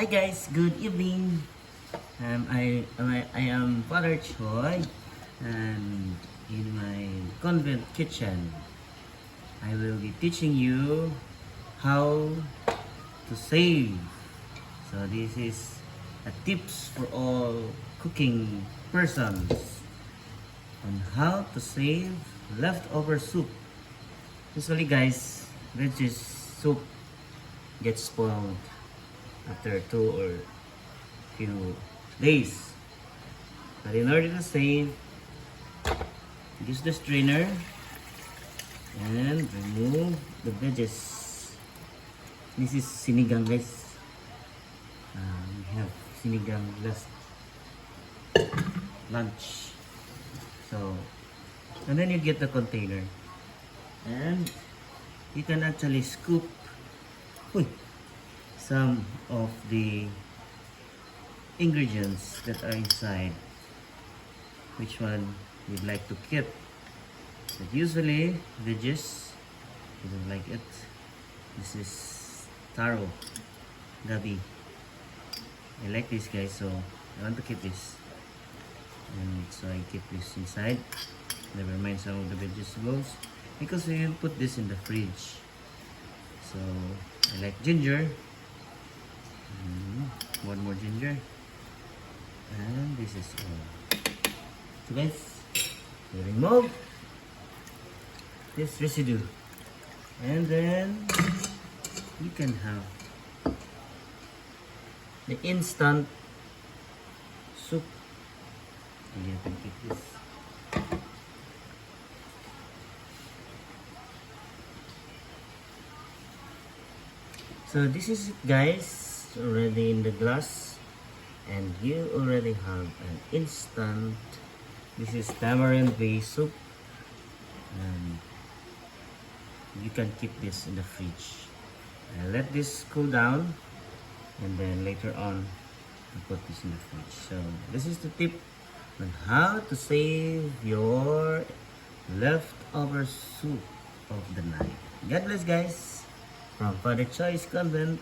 Hi guys, good evening. I am Father Choi, and in my convent kitchen, I will be teaching you how to save. So this is a tips for all cooking persons on how to save leftover soup. Usually guys, veggies soup gets spoiled after 2 or few days. But in order to save, use the strainer and remove the veggies. This is sinigang guys. We have sinigang last lunch. So, and then you get the container. And you can actually scoop some of the ingredients that are inside, which one you'd like to keep. But usually veggies, you don't like it. This is taro, gabi. I like this guys, so I want to keep this, and so I keep this inside. Never mind some of the vegetables because we will put this in the fridge. So I like ginger. One more ginger, and this is all. So guys, we remove this residue, and then you can have the instant soup. And you can keep this. So this is it guys, already in the glass, and you already have an instant. This is tamarind based soup, and you can keep this in the fridge. Let this cool down, and then later on you put this in the fridge. So this is the tip on how to save your leftover soup of the night. God bless guys, from Father Choi's Convent.